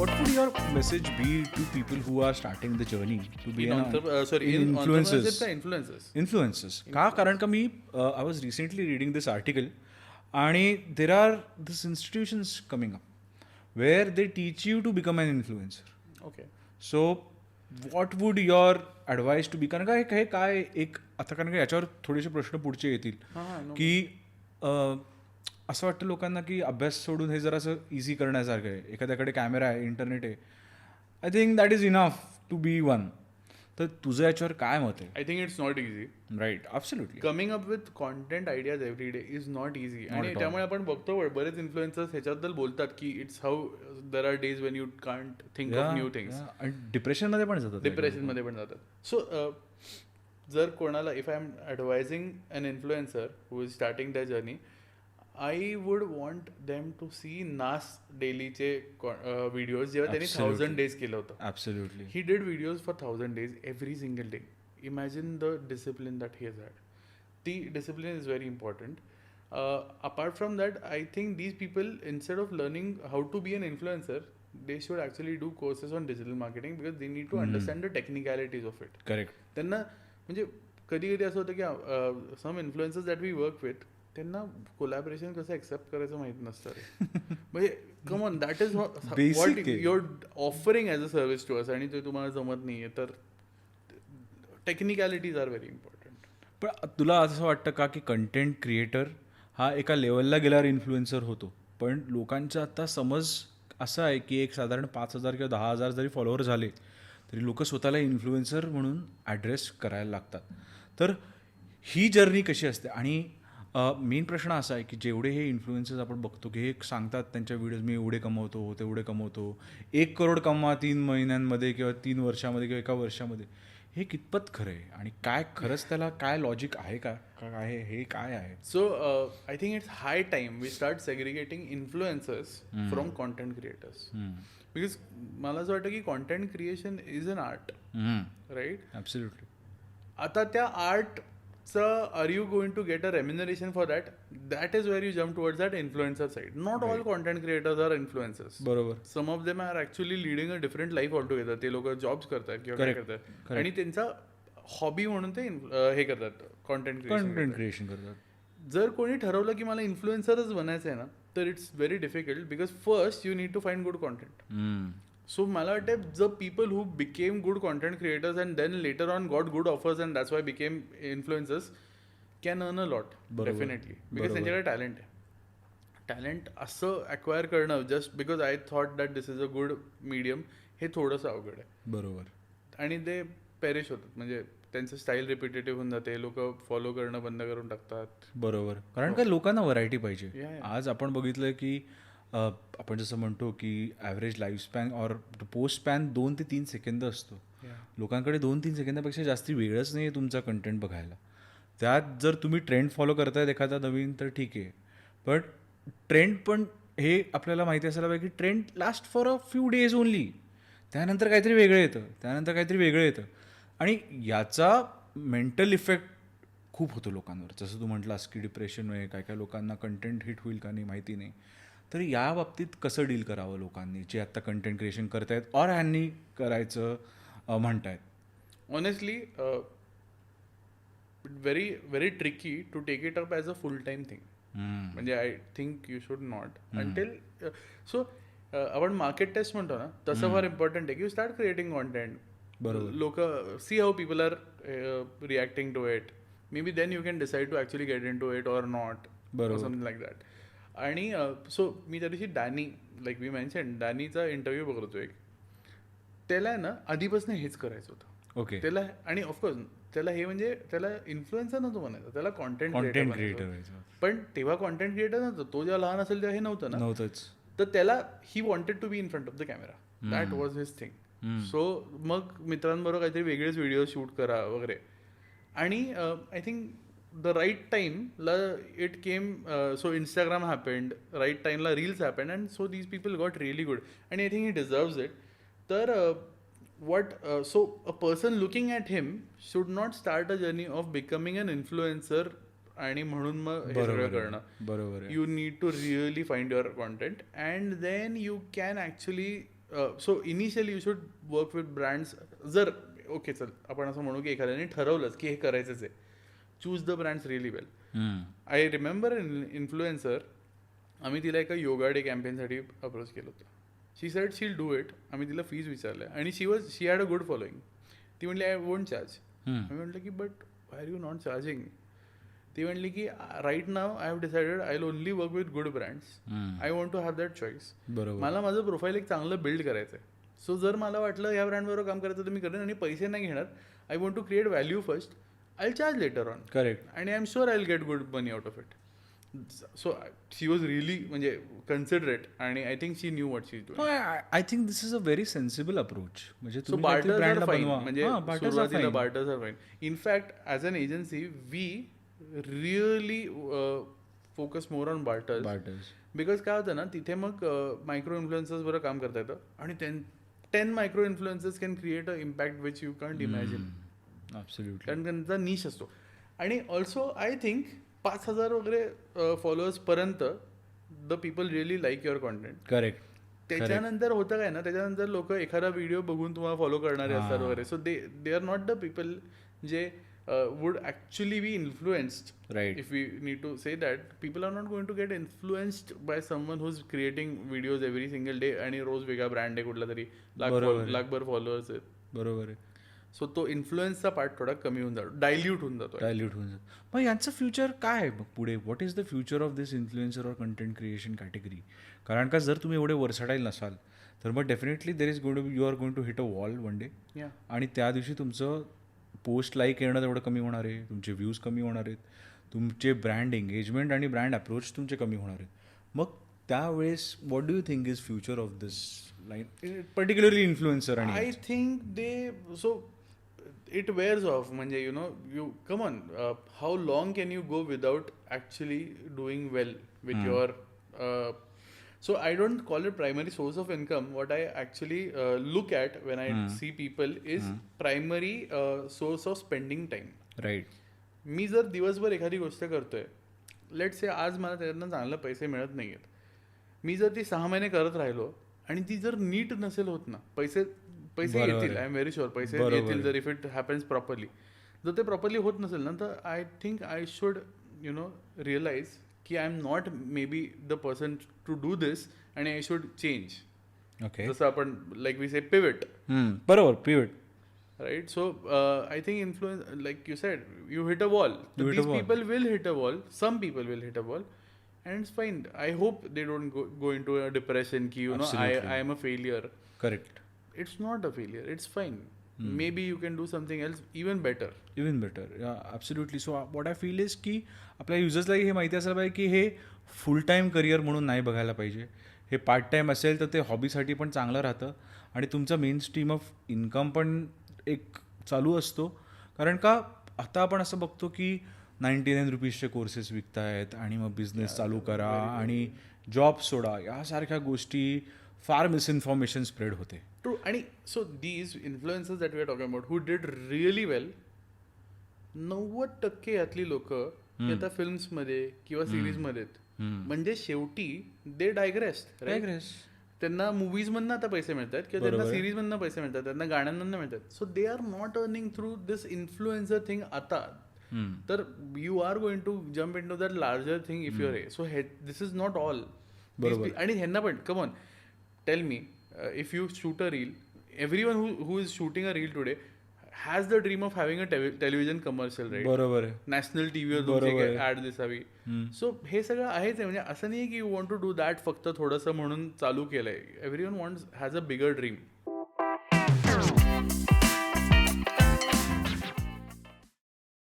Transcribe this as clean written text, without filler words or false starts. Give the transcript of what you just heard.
what would your message be to people who are starting the journey to be influencers? Influencers. का कारण का मी I was recently reading this article आणि there are these institutions coming up where they teach you to become an influencer. Okay. So what would your advice to be, कारण का हे काय एक आता कारण का याच्यावर थोडेसे प्रश्न पुढचे येतील की असं वाटतं लोकांना की अभ्यास सोडून हे जरासं इझी करण्यासारखं आहे. एखाद्याकडे कॅमेरा आहे, इंटरनेट आहे, I think that is enough to be one. तर तुझं याच्यावर काय मत आहे? I think it's not easy. Right, absolutely. Coming up with content ideas every day is not easy. आणि त्यामुळे आपण बघतो बरेच इन्फ्लुएन्सर्स ह्याच्याबद्दल बोलतात की it's how there are days when you can't think of new things. आणि डिप्रेशनमध्ये पण जातात. सो जर कोणाला, if I am advising an influencer who is starting the journey, I would want them to see Nas डेलीचे videos जेव्हा त्यांनी 1000 days केलं होतं. Absolutely. He did videos for 1000 days every single day. Imagine the discipline that he has had. The discipline is very important. Apart from that, I think these people, instead of learning how to be an influencer, they should actually do courses on digital marketing because they need to understand the technicalities of it. Correct. त्यांना म्हणजे कधी कधी असं होतं की some influencers that we work with, त्यांना collaboration कसं accept करायचं माहित नसतं रे. म्हणजे come on, that is what your offering as a service to us, आणि ते तुम्हाला जमत नाही आहे तर टेक्निकॅलिटीज आर व्हेरी इम्पॉर्टंट. पण तुला असं वाटतं का की कंटेंट क्रिएटर हा एका लेवलला गेल्यावर इन्फ्लुएन्सर होतो, पण लोकांचा आता समज असा आहे की एक साधारण 5000 किंवा 10,000 जरी फॉलोअर झाले तरी लोक स्वतःला इन्फ्लुएन्सर म्हणून ॲड्रेस करायला लागतात. तर ही जर्नी कशी असते? आणि मेन प्रश्न असा आहे की जेवढे हे इन्फ्लुएन्सर्स आपण बघतो की हे सांगतात त्यांच्या व्हिडिओज, मी एवढे कमवतो, तेवढे कमवतो, 1 करोड कमवा 3 महिन्यांमध्ये किंवा 3 वर्षामध्ये किंवा 1 वर्षामध्ये, हे कितपत खरं आहे आणि काय खरंच त्याला काय लॉजिक आहे का काय, हे काय आहे? So I think it's high time we start segregating influencers from content creators. Because मला असं वाटतं की content creation is an art, right? Absolutely. आता त्या art are you going to get a remuneration for that? That is where you jump towards that influencer side. Not all content creators are influencers. बरोबर. Some of them are actually leading a different life altogether. ते लोक jobs करतात किंवा काय करतात आणि त्यांचा hobby म्हणून ते हे करतात, कॉन्टेंट क्रिएशन करतात. जर कोणी ठरवलं की मला इन्फ्लुएन्सरच बनायचं आहे ना, तर it's very difficult because first you need to find good content. So मला वाटतं the people who became good content creators and then later on got good offers and that's why became influencers can earn a lot definitely, because त्यांच्याकडे talent आहे. Talent असं acquire करणं just because I thought that this is a good medium, हे थोडंसं अवघड आहे. बरोबर. आणि ते पेरिश होतात, म्हणजे त्यांचं स्टाईल रिपिटेटिव्ह होऊन जाते, लोक फॉलो करणं बंद करून टाकतात. बरोबर. कारण का लोकांना व्हरायटी पाहिजे. आज आपण बघितलं की आपण जसं म्हणतो की average life span or post span 2 ते 3 सेकंद असतो. लोकांकडे 2-3 सेकंदापेक्षा जास्ती वेळच नाही आहे तुमचा कंटेंट बघायला. त्यात जर तुम्ही ट्रेंड फॉलो करतायत एखादा नवीन तर ठीक आहे, बट ट्रेंड पण हे आपल्याला माहिती असायला पाहिजे की trend last for a few days only, त्यानंतर काहीतरी वेगळं येतं आणि याचा मेंटल इफेक्ट खूप होतो लोकांवर. जसं तू म्हटलास की डिप्रेशन आहे, काय काय लोकांना कंटेंट हिट होईल का नाही माहिती नाही. तर या बाबतीत कसं डील करावं लोकांनी जे आत्ता कंटेंट क्रिएशन करतायत और ह्यांनी करायचं म्हणतायत? Honestly very very tricky to take it up as a full time thing. म्हणजे I think you should not until. So आपण मार्केट टेस्ट म्हणतो ना, तसं फार इम्पॉर्टंट आहे की यू स्टार्ट क्रिएटिंग कॉन्टेंट. बरोबर. लोक see how people are reacting to it, maybe then you can decide to actually get into it or not, something like that. आणि so मी त्या दिवशी डॅनी, लाईक वी मेन्शन, डॅनीचा interview बघतो एक. त्याला ना आधीपासून हेच करायचं होतं. ओके. त्याला, आणि ऑफकोर्स त्याला हे म्हणजे त्याला इन्फ्लुएन्सर नव्हतं म्हणायचं, त्याला कॉन्टेंट क्रिएटर. पण तेव्हा कॉन्टेंट क्रिएटर नव्हतं, तो जेव्हा लहान असेल तेव्हा हे नव्हतंच. तर त्याला he wanted to be in front of the camera, that was his thing. So मग मित्रांबरोबर काहीतरी वेगळेच व्हिडिओ शूट करा वगैरे. आणि I think the right time it came, so Instagram happened, right time la reels happened, and so these people got really good, and I think he deserves it. So a person looking at him should not start a journey of becoming an influencer आणि म्हणून मग हे सगळं करणं. बरोबर. You need to really find your content and then you can actually so initially you should work with brands. जर okay चल आपण असं म्हणू की एखाद्याने ठरवलंच की हे करायचंच आहे, choose the brands really well. I remember influencer, आम्ही तिला एका योगा डे कॅम्पेनसाठी अप्रोच केलं होतं. She said she'll do it. आम्ही तिला फीज विचारल्या आणि she had a good following. ती म्हणली आय वोंट चार्ज. मी म्हटलं की but why are you not charging. ती म्हणली की right now I have decided I will only work with good brands. I want to have that choice. मला माझं प्रोफाईल एक चांगलं बिल्ड करायचं आहे. सो जर मला वाटलं ह्या ब्रँडबरोबर काम करायचं तर मी करेन आणि पैसे नाही घेणार. I want to create value first. I will charge later on. Correct. आणि I am sure I will get good money out of it. So she was really म्हणजे कन्सिडरेट आणि I think she knew what she is doing. I think this is a very sensible approach. म्हणजे so barters are fine. म्हणजे सुरुवातीला barters are fine. In fact as an agency we really focus more on barters. Because काय होतं ना तिथे मग micro influencers बरोबर काम करता येतं आणि 10 micro influencers can create a impact which you can't imagine. Absolutely. कारण त्यांचा निश असतो. आणि ऑल्सो आय थिंक 5,000 वगैरे फॉलोअर्स पर्यंत the people really like your content. Correct. त्याच्यानंतर होतं काय ना, त्याच्यानंतर लोक एखादा व्हिडिओ बघून तुम्हाला फॉलो करणारे असतात वगैरे. So they are not the people जे would actually be influenced. Right. If we need to say that, people are not going to get influenced by someone who's creating videos every single day आणि रोज वेगळा brand आहे कुठला तरी, लाखभर followers आहेत. बरोबर आहे. So तो इन्फ्लुएन्सचा पार्ट थोडा कमी होऊन जातो, डायल्यूट होऊन जातो. मग यांचं फ्युचर काय आहे मग पुढे? What is the future of this influencer और कंटेंट क्रिएशन कॅटेगरी? कारण का जर तुम्ही एवढे वर्सटाईल नसाल तर मग definitely there is going to you are going to hit a wall one day. आणि त्या दिवशी तुमचं पोस्ट लाईक येणं तेवढं कमी होणार आहे, तुमचे व्ह्यूज कमी होणार आहेत, तुमचे ब्रँड एंगेजमेंट आणि ब्रँड अप्रोच तुमचे कमी होणार आहेत. मग त्यावेळेस what do you think is future of this line, particularly influencer? आणि I think so it wears off. म्हणजे you come on, how long can you go without actually doing well with your. So I don't call it primary source of income. What I actually look at when I see people is primary source of spending time. Right. मी जर दिवसभर एखादी गोष्ट करतोय, late से आज मला त्याच्यातनं चांगले पैसे मिळत नाही आहेत, मी जर ती 6 महिने करत राहिलो आणि ती जर नीट नसेल होत ना, पैसे येतील. आय एम व्हेरी शुअर पैसे येतील जर इफ इट हॅपन्स प्रॉपरली. जर ते प्रॉपरली होत नसेल ना, तर I think I should realise की I am not maybe the person to do this आणि आय शुड चेंज. ओके. जसं आपण लाईक वी से पिवट. बरोबर, pivot. Right, so I think influence, like you said, you hit a wall. These people will hit a wall. Some people will hit a wall, and it's fine. I hope they don't go into a depression. Ki I am a failure. Correct. It's not a failure. It's fine. Maybe you can do something else even better. Even better. Yeah, absolutely. So what I feel is की आपल्या युजर्सला हे माहिती असायला पाहिजे की हे फुल time career म्हणून नाही बघायला पाहिजे. हे पार्ट टाईम असेल तर ते हॉबीसाठी पण चांगलं राहतं आणि तुमचा मेन स्ट्रीम ऑफ इन्कम पण एक चालू असतो. कारण का आता आपण असं बघतो की 99 रुपीजचे कोर्सेस विकत आहेत आणि मग बिझनेस चालू करा आणि जॉब सोडा, यासारख्या गोष्टी फार मिसइन्फॉर्मेशन स्प्रेड होते. ट्रू. आणि so these influencers that we are talking about who did really well, 90% यातली लोक आता फिल्म्समध्ये किंवा सिरीजमध्ये आहेत. म्हणजे शेवटी दे डायग्रेस्ड. त्यांना मूवीजमधनं आता पैसे मिळतात किंवा त्यांना सिरीजमधनं पैसे मिळतात, त्यांना गाण्यांमधनं मिळतात. So they are not earning through this influencer thing आता. तर you are going to jump in to that larger thing if your so this is not all. आणि ह्यांना पण come on tell me, if you shoot a reel, everyone who is shooting a reel today has the dream of having a television commercial, right? बरोबर आहे. National टीव्हीवर तुमची add दिसावी. So हे सगळं आहेच. म्हणजे असं नाही की you want to do that फक्त थोडंसं म्हणून चालू केलंय. Everyone has a bigger dream.